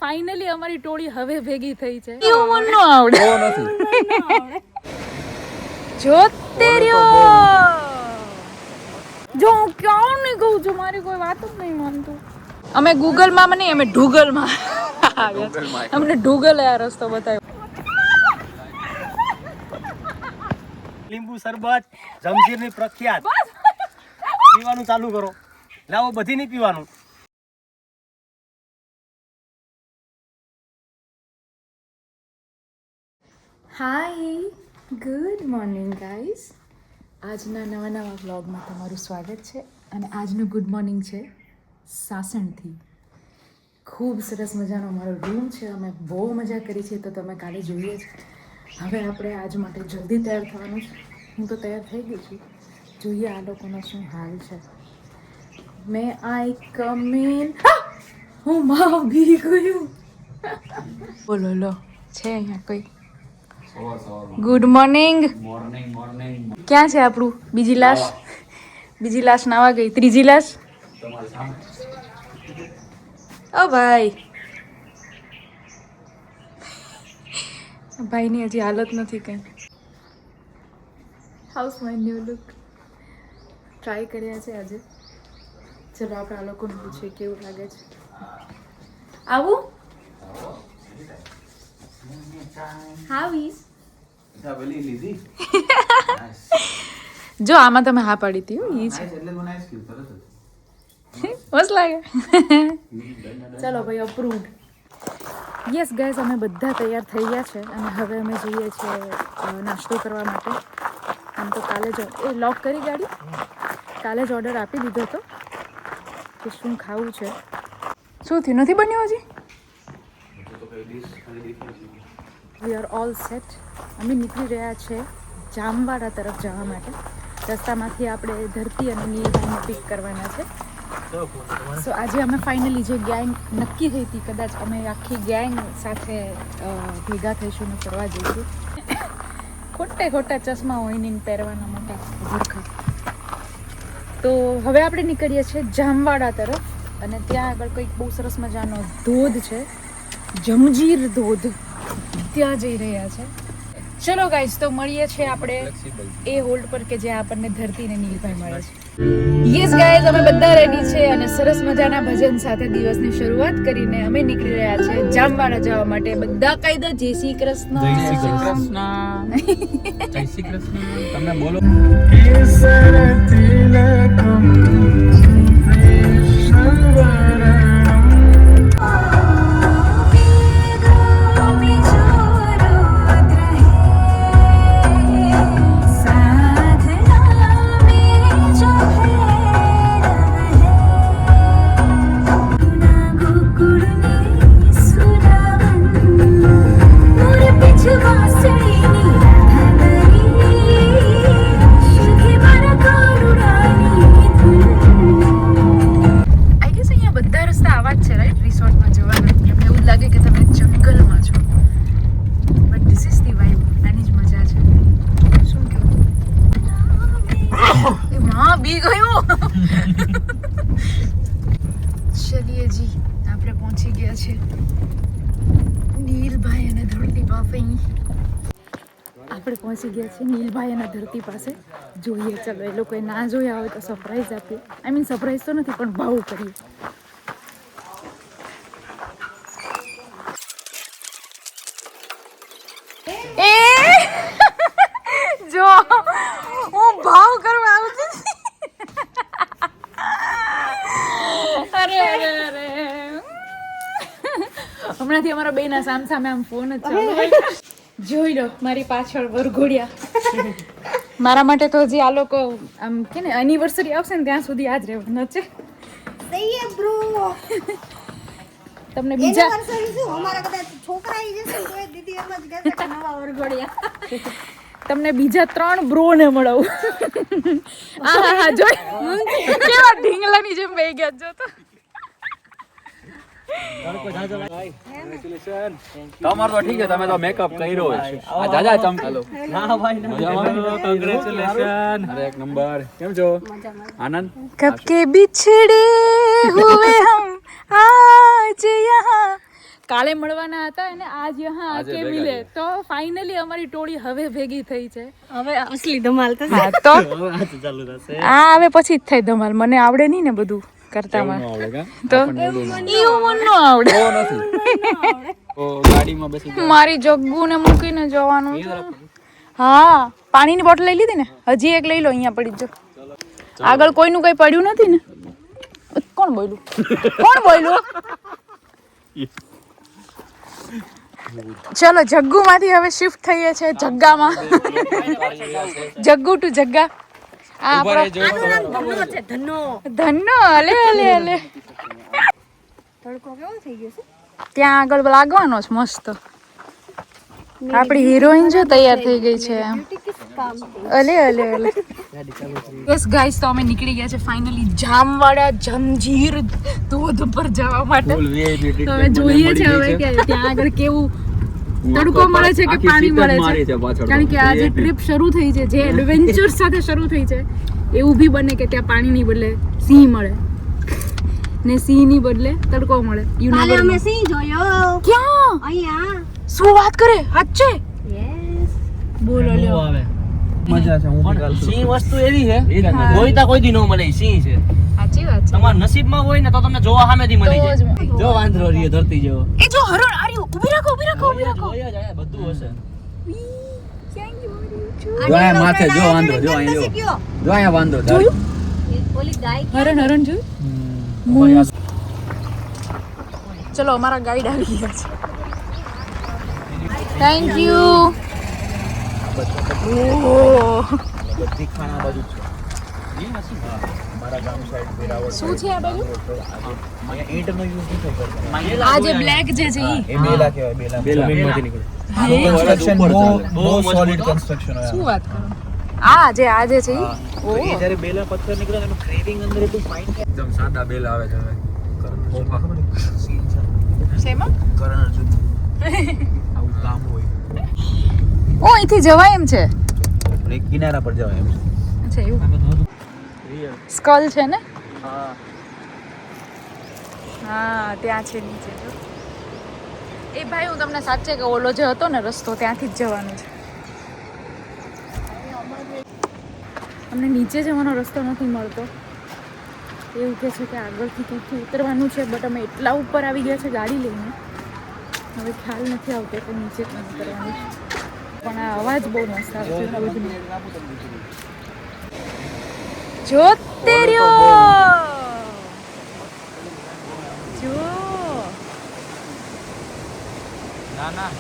Finally અમારી ટોળી હવે ભેગી થઈ છે. એવું ન આવડે જોતે રહ્યો. જો હું ક્યાં નહીં કહું છું, મારી કોઈ વાત જ નહીં માનતું. અમે ગૂગલમાં નહીં, અમે ઢૂગલમાં આવ્યા. અમને ઢૂગલે આ રસ્તો બતાવ્યો. લીંબુ શરબત જમજીરની પ્રખ્યાત પીવાનું ચાલુ કરો. લાવો, બધી નહીં પીવાનું. હાય, ગુડ મોર્નિંગ ગાઈઝ. આજના નવા વ્લોગમાં તમારું સ્વાગત છે. અને આજનું ગુડ મોર્નિંગ છે સાસણથી. ખૂબ સરસ મજાનો અમારો રૂમ છે. અમે બહુ મજા કરી છે, તો તમે કાલે જોઈએ જ. હવે આપણે આજ માટે જલ્દી તૈયાર થવાનું છે. હું તો તૈયાર થઈ ગઈ છું. જોઈએ આ લોકોનો શું હાલ છે. મે આઈ કમ ઇન. હું માં બી ગયું. બોલો લો, છે અહીંયા કોઈ? Good morning. ક્યાં છે આપણું બીજી લાશ? બીજી લાશ નાવા ગઈ. ત્રીજી લાશ ઓ ભાઈ, ભાઈની હજી હાલત નથી કઈ. House my new look try કર્યા છે આજે. ચલો આપણે આ લોકોને પૂછીએ કેવું લાગે છે. આવું જો આમાં તમે હા પાડી હતી. ઈ છે મસ્ત લાગે. ચલો ભાઈ, અપ્રૂવડ. યસ ગાઈઝ, અમે બધા તૈયાર થઈ ગયા છે અને હવે અમે જઈએ છીએ નાસ્તો કરવા માટે. આમ તો કાલે જ એ લોક કરી ગાડી, કાલે જ ઓર્ડર આપી દીધો હતો કે શું ખાવું છે. શું થયું, નથી બન્યું હજી? We are all set. અમે નીકળી રહ્યા છે જામવાડા તરફ જવા માટે. રસ્તામાંથી આપણે ધરતી અને નીલભાઈને પિક કરવાના છે. સો આજે અમે ફાઇનલી જે ગેંગ નક્કી થઈ હતી, કદાચ અમે આખી ગેંગ સાથે ભેગા થઈશું ને ફરવા જઈશું. ખોટા ચશ્મા હોય ને પહેરવાના મોટા ભૂરખા. તો હવે આપણે નીકળીએ છીએ જામવાડા તરફ અને ત્યાં આગળ કંઈક બહુ સરસ મજાનો ધોધ છે, જમજીર ધોધ. ત્યાં જઈ રહ્યા છે. ચલો ગાઈઝ, તો મળીએ છીએ આપણે એ હોલ્ડ પર કે જ્યાં આપણને ધરતી ને નીલભાઈ મળે છે. યસ ગાઈઝ, અમે બધા રેડી છે અને સરસ મજાના ભજન સાથે દિવસની શરૂઆત કરીને અમે નીકળી રહ્યા છે જામવાડા જવા માટે. બધા કહી દો જય શ્રી કૃષ્ણ. જય શ્રી કૃષ્ણ. જય શ્રી કૃષ્ણ. તમે બોલો. ચલીએ જી, આપણે પહોંચી ગયા છે નીલભાઈ અને ધરતી પાસે. આપણે પહોંચી ગયા છે નીલભાઈ અને ધરતી પાસે. જોઈએ, ચલો એ લોકોએ ના જોયા હોય તો સરપ્રાઈઝ આપીએ. આઈ મીન સરપ્રાઈઝ તો નથી પણ ભાવ કરીએ. એ જો હું ભાવ કરવા આવું છું. અરે હમણાંથી અમારા બેના સામે આમ ફોન જ ચાલુ. જોઈ લો મારી પાછળ વરઘોડિયા. મારા માટે તો હજી આ લોકો આમ કે ને એનિવર્સરી આવશે ને ત્યાં સુધી આ જ રહેવાનું છે. તમને બીજા તમને બીજા 3 બ્રો ને મળાવું. હા જોઈ કેવા ઢીંગલાની જેમ બેહી ગયા જો તો. તમારું તો ઠીક છે, તમે તો મેકઅપ કર્યો છે. આ જાજા ચમકાલો. ના ભાઈ, કોંગ્રેચ્યુલેશન. અરે એક નંબર. કેમ છો? આનંદ. कब के बिछड़े हुए हम आज यहाँ કાલે મળવાના હતા અને આજ યહાં આજે આકે ભેગા મિલે થયા. તો ફાઇનલી અમારી ટોળી હવે ભેગી થઈ છે. હવે અસલી ધમાલ થશે. હા તો ચાલુ થશે આ હવે પછી જ થાય ધમાલ. મને આવડે નહીં ને બધું કરતામાં ન આવડે કા તો આપણને એવું ન આવડે. એવું મને ન આવડે. ઓ નથી તો ગાડીમાં બેસી જાઓ. મારી જગ્ગુને મૂકીને જવાનું છે. હા પાણીની બોટલ લઈ લીધી ને? હજી એક લઈ લો, અહીંયા પડી જ જો. આગળ કોઈનું કઈ પડ્યું નથી ને? કોણ બોલ્યું? કોણ બોલ્યું? ચલો જગ્ગુ માંથી હવે શિફ્ટ થઈએ છે જગ્ગામાં. જગ્ગુ ટુ જગ્ગા. આ ઉભા આપણો રહેજો. ધનો છે ધનો. ધનનો અલે અલે અલે. તડકો કેવો થઈ ગયો છે? ત્યાં આગળ લાગવાનો છે મસ્ત. આપણી હિરોઈન જો તૈયાર થઈ ગઈ છે એમ. કામ અલે અલે અલે. યસ ગાઈસ, તો અમે નીકળી ગયા છે ફાઇનલી જામવાડા જંજીર ધોધ પર જવા માટે. ફૂલ VIP તો ટિકિટ હવે જોઈએ મને છે હવે મળી ગઈ કે ત્યાં આગળ કેવું હું તડકો આખો મળે છે કે આખી પાણી સીટ જ મળે મારી છે. પાછળ કારણ કે આ જે VIP. ટ્રીપ શરૂ થઈ છે, જે એડવેન્ચર સાથે શરૂ થઈ છે, એવું બી બને કે ત્યાં પાણી ની બદલે સિંહ મળે ને સિંહ ની બદલે તડકો મળે. યુ કાલે નેવર અમે નો. સિંહ જોયો ક્યાં? અહીંયા. શું વાત કરે? સાચે? યસ. બોલો લ્યો. આવે મજા છે હું પણ સિંહ વસ્તુ એવી છે એ જ મજા. જોઈતા કોઈ દી ન મળે ઈ સિંહ છે. સાચી વાત છે. તમારા નસીબમાં હોય ને તો તમને જોવા સામેથી મળી તો જ જાય. મળે. જો વાંદરો રીએ ધરતી જેવો એ જો હરણ આર્યું. ઊભી રાખો, ઊભી રાખો, ઊભી રાખો. હોય જ આયા બધું હશે. જો અહીંયા માથે જો વાંદરો જો અહીંયા નથી જો ગયો. જો અહીંયા વાંદરો જોયું? ઓલી ગાય હરણ હરણ જોયું? ચલો અમારા ગાઈડ આવી ગયા છે. Thank you. બધી ખાણા બાજુ છે મારા ગામ સાઈડ વેરાવળ શું છે આ બાજુ? અહીંયા ઈંટનો યુઝ નથી કરતા આ જે બ્લેક જે છે ઈ. એ બેલા કહેવાય બેલા જમીનમાંથી નીકળે હે? કન્સ્ટ્રક્શન બહુ બહુ મજબૂત સોલિડ હો. કન્સ્ટ્રક્શન હોય શું વાત કરો? આ જે છે ઈ? તો એ જ્યારે બેલા પથ્થર નીકળે એનું ક્રેવિંગ અંદર એટલું ફાઇન એકદમ સાદા બેલા આવે છે શેમાં? કરણ અર્જુન આવું કામ હોય ઓ અહીંથી જવાય એમ છે. અને એક કિનારા પર જવાય એમ અચ્છા એવું. સ્કલ છે ને? હા ત્યાં છે નીચે જો. એ ભાઈ હું તમને સાચે કે ઓલો જે હતો ને રસ્તો ત્યાંથી જ જવાનું છે. અમને નીચે જવાનો રસ્તો નથી મળતો. એવું કહે છે કે આગળથી કંઈકથી ઉતરવાનું છે, બટ અમે એટલા ઉપર આવી ગયા છે ગાડી લઈને, હવે ખ્યાલ નથી આવતો કે નીચે જ ઉતરવાનું છે. પણ આ અવાજ બહુ મસ્ત આવે છે આ બધું. જોતે રહ્યો જો. ના ના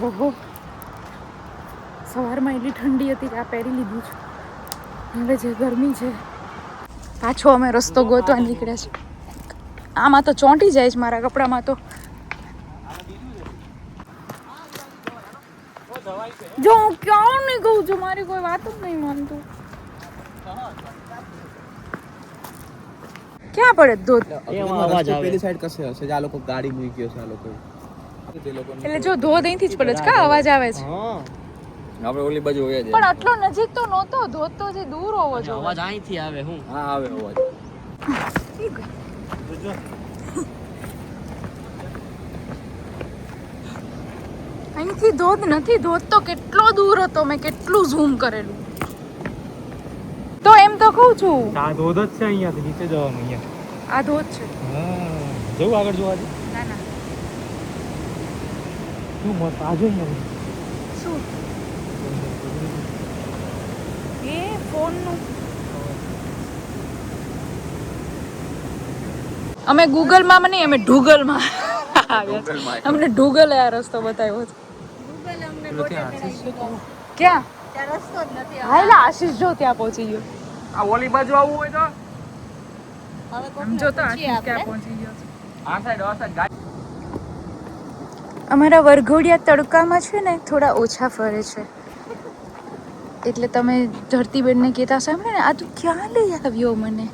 ઓહો, સવારમાં એટલી ઠંડી હતી કે આ પહેરી લીધું છે. હવે જે ગરમી છે, પાછો અમે રસ્તો ગોતવા નીકળ્યા છે. આમાં તો ચોંટી જાય છે મારા કપડામાં તો. જો હું ક્યાં નહીં કહું છું, મારી કોઈ વાત જ નહીં માનતું. ક્યાં પડે ધોધ? એમાં અવાજ આવે. પેલી સાઈડ કસે હશે આ લોકો ગાડી મૂકી હશે આ લોકો તે લોકો એટલે જો ધોધ અહીંથી જ પડે છે, કા અવાજ આવે છે. હા આપણે ઓલી બાજુ હોયા પણ જાય આટલો નજીક તો નહોતો, ધોધ તો જે દૂર હોવો જોઈએ. અવાજ અહીંથી આવે હું હા આવે અવાજ અહીંથી ધોધ નથી, ધોધ તો કેટલો દૂર હતો, મેં કેટલું ઝૂમ કરેલું. તો એમ તો કહું છું આ ધોધ જ છે અહીંયાથી નીચે જવાનું અહીંયા આ ધોધ છે. હા જવું આગળ જોવા દે ના ના શું મસ્ત આજો અહીંયા શું એ ફોનનું? અમે ગૂગલમાં નહીં, અમે ઢૂગલમાં આવ્યા. અમને ઢૂગલે આ રસ્તો બતાવ્યો છે. ગૂગલ અમને લોટે ચડાવી દીધો. ક્યાં? ત્યાં રસ્તો જ નથી. હા એટલે આશીષ જો ત્યાં પહોંચી ગયો. આ ઓલી બાજુ આવવું હોય તો હવે કોકને સમજો તો પૂછીએ આશીષ ક્યાં આપણે. પહોંચી ગયો છે. આ સાઈડ ગાડી અમારા વરઘોડિયા તડકામાં છે ને થોડા ઓછા ફરે છે, એટલે તમે ધરતીબેનને કહેતા સાંભળે ને, આ તું ક્યાં લઈ આવ્યો મને?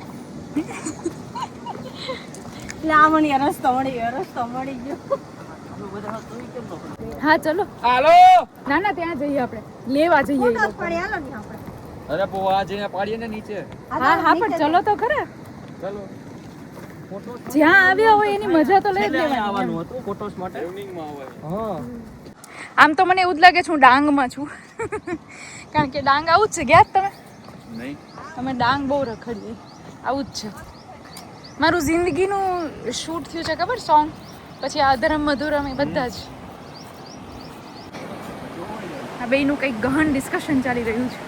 એટલે આ મને રસ્તો મળી ગયો, રસ્તો મળી ગયો. હા ચલો. હાલો ના ના ત્યાં જઈએ, આપણે લેવા જઈએ એ ફોટો લોકો. પાડી હાલો ને આપણે. અરે પો આ જે પાડીએ ને નીચે. હા હા પણ ચલો તો ખરા. ચાલો. જ્યાં આવ્યા હોય એની મજા તો લઈ જ લેવાની. આવવાનું હતું ફોટોસ માટે. ઇવનિંગમાં આવે. હા. આમ તો મને એવું જ લાગે છે હું ડાંગમાં છું. કારણ કે ડાંગ આવું જ છે. ગયા જ તમે? નહીં. અમે ડાંગ બહુ રખડીએ. આવું જ છે. મારું જિંદગીનું શૂટ થયું છે ખબર સોંગ. પછી આધરમ મધુરમ એ બધા જ. આ બેયનું કંઈક ગહન ડિસ્કશન ચાલી રહ્યું છે.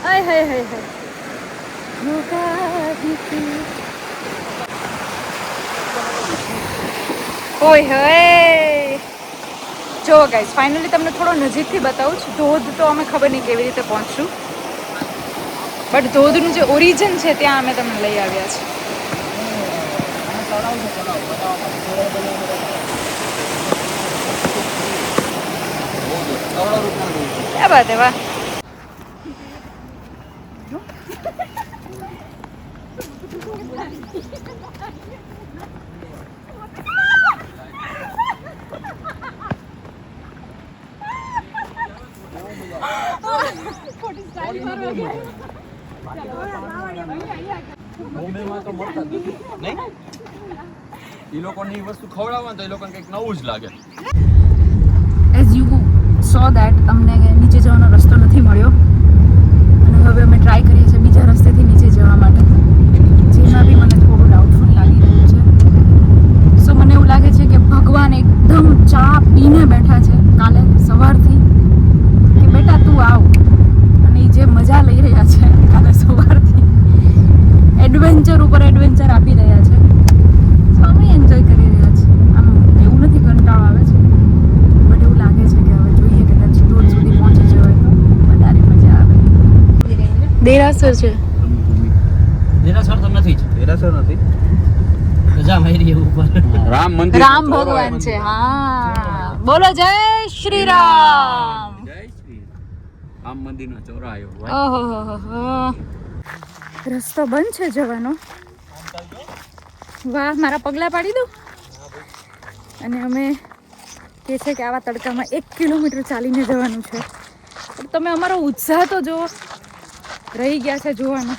આય હાય હાય હાય. ઓય હોય. જો ગાઈસ ફાઇનલી તમને થોડો નજીકથી બતાવું છું. ધોધ તો અમે ખબર નહીં કેવી રીતે પહોંચશું, બટ ધોધનું જે ઓરિજિન છે ત્યાં અમે તમને લઈ આવ્યા છીએ. ક્યાં બાત હે, વાહ. બોમ્બેમાં તો મળતા જ નથી. નહીં? એ લોકોને એ વસ્તુ ખવડાવવા તો એ લોકોને કંઈક નવું જ લાગે. એઝ યુ સો દેટ અમને નીચે જવાનો રસ્તો નથી મળ્યો અને હવે અમે ટ્રાય કરીએ છીએ બીજા રસ્તેથી નીચે જવા માટે, જેમાં બી મને થોડું ડાઉટફુલ લાગી રહ્યું છે. સો મને એવું લાગે છે કે ભગવાન એકદમ ચા પીને બેઠા છે કાલે સવારથી કે બેટા તું આવ, અને એ જે મજા લઈ રહ્યા છે કાલે સવારથી એડવેન્ચર ઉપર એડવેન્ચર આપી રહ્યા છે. સો અમે એન્જોય કરી રહ્યા છીએ. આમ એવું નથી કંટાળો આવે છે, બટ એવું લાગે છે કે હવે જોઈએ કે કદાચ ધોધ સુધી પહોંચી જવાય તો વધારે મજા આવે. દેરાસર છે. દેરાસર તો નથી જ. દેરાસર નથી. ગજા મારી ઉપર. રામ મંદિર. રામ ભગવાન છે. હા બોલો જય શ્રી રામ. જય શ્રી રામ મંદિરનો ચોરાયો. ઓહો રસ્તો બંધ છે જવાનો. વાહ, મારા પગલા પાડી દઉં. અને અમે કે છે કે આવા તડકામાં 1 કિલોમીટર ચાલીને જવાનું છે. પણ તમે અમારો ઉત્સાહ તો જુઓ, રહી ગયા છે જોવાનો.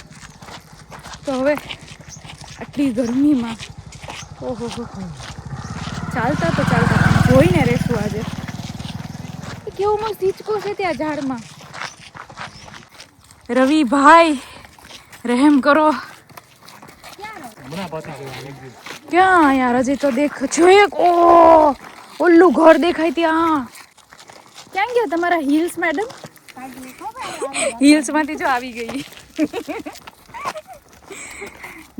તો હવે આટલી ગરમીમાં ઓહો ચાલતા તો ચાલતા જોઈને રહેશું આજે. કેવો મસ્ત હિંચકો છે ત્યાં ઝાડમાં. રવિભાઈ રહેમ કરો. ક્યાં યાર, હજી તો દેખ છે એક ઓલું ઘર દેખાય ત્યાં. ક્યાં ગયા તમારા હિલ્સ મેડમ? હિલ્સ માંથી જો આવી ગઈ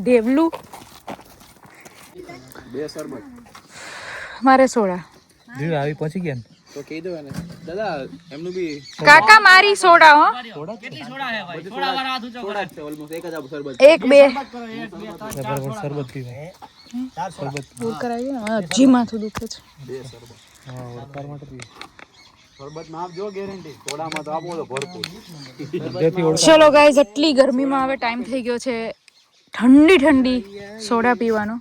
દેવલું. બે શરબત. મારે સોડા. જીવ આવી પહોંચી ગયા ને તો કહી દો ને દાદા એમનું બી કાકા મારી સોડા હો. કેટલી સોડા હે ભાઈ? સોડા વાળા હાથ ઊંચો થોડા જ છે, ઓલમોસ્ટ એક જ આપો શરબત. 1 2 બરાબર શરબત પીવાય. શરબત દૂર કરાવી ને. હજી માથું દુખે છે. બે શરબત. હા ઓળખાર માટે પીવાય. શરબતમાં આપજો ગેરંટી. થોડામાં તો આપો તો ભરપૂર. જેથી ચલો ગાઈઝ, આટલી ગરમીમાં હવે ટાઈમ થઈ ગયો છે ઠંડી ઠંડી સોડા પીવાનો.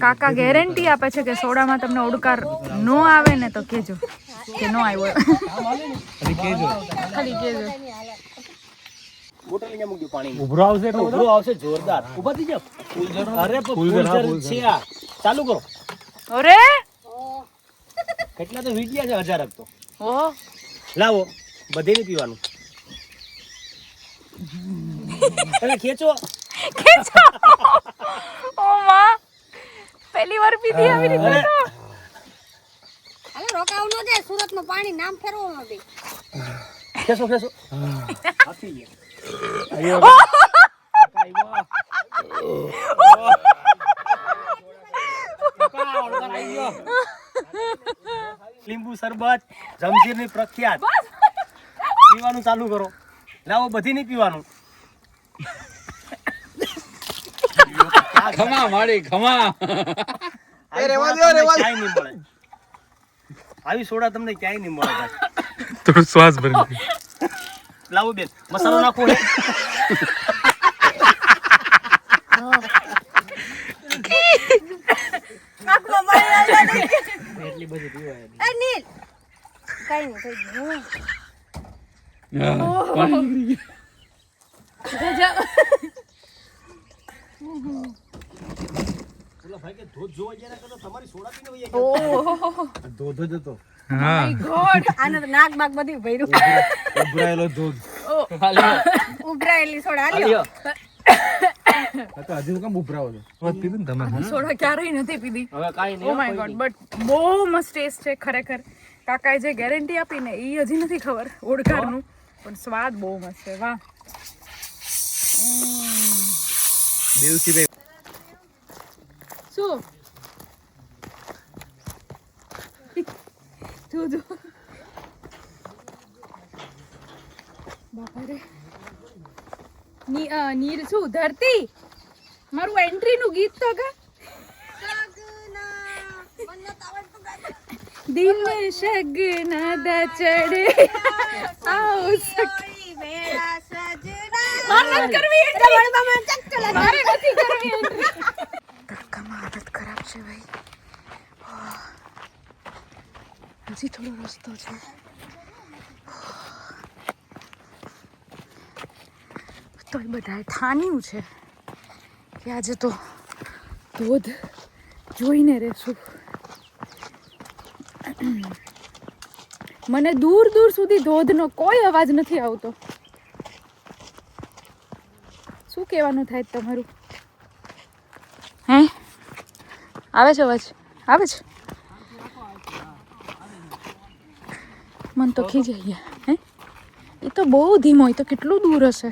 કાકા ગેરંટી આપે છે કે સોડામાં તમને ઓડકાર નો આવે ને તો કહેજો કે નો આવ્યો. ખાલી કહેજો. બોટલ ને મૂકી પાણી. ઉભરો આવશે એટલે ઉભરો આવશે જોરદાર. ઉભા થઈ જાવ. અરે ફૂલ છે આ. ચાલુ કરો. અરે કેટલા તો વીડિયા છે 1000 તો. ઓહો લાવો બધે નહીં પીવાનું. તમે ખેંચો. ઓ માં, પહેલી વાર પીધી આવી રીતે. અરે રોકાવ ન દે, સુરતનું પાણી નામ ફેરવો ન દે. ખેંચો ખેંચો. આપી ગયા. લીંબુ શરબત જમજીરની પ્રખ્યાત. પીવાનું ચાલુ કરો. લાવો બધી નહીં પીવાનું. ખમા માડી ખમા. ક્યાંય નહીં મળે. આવી સોડા તમને ક્યાંય નહીં મળે. થોડું શ્વાસ ભરી લાવો બેન, મસાલો નાખો હે. કઈ નહીં થઈ ગયું ઓલા ભાઈ કે ધોધ જોવા ગયા ના કરતા તમારી સોડા પીને વહી ઓહ ધોધ જ હતો હા ગોડ આને તો નાક બાગ બધું ભર્યું ઉભરાયેલો ધોધ ઉભરાયેલી સોડા આલ્યો આ તો હજી હું કેમ ઉભરાવો છો વાત પીધું ને તમે સોડા ક્યારેય નથી પીધી હવે કાઈ ઓ નહીં માય ગોડ બટ બહુ મસ્ત ટેસ્ટ છે ખરેખર કાકાએ જે ગેરંટી આપીને એ હજી નથી ખબર ઓળખાણનું પણ સ્વાદ બહુ મસ્ત છે વાહ દેવસીભાઈ શું જો બાપા રે નીર શું ધરતી મારું એન્ટ્રી નું ગીત તો કા દિલ में शगना दा चढ़े आओ सखी મેરા સજના મારે કરવી એટલે વળવામાં ચક ચલા મારે નથી કરવી એન્ટ્રી તડકામાં હાલત ખરાબ છે ભાઈ હજી થોડો રસ્તો છે તો એ બધાએ ઠાન્યું છે કે આજે તો ધોધ જોઈને રહેશું મને દૂર દૂર સુધી ધોધનો કોઈ અવાજ નથી આવતો શું કહેવાનું થાય તમારું હે આવે છે અવાજ આવે છે મન તો ખીજાઈ ગયા હે એ તો બહુ ધીમો એ તો કેટલું દૂર હશે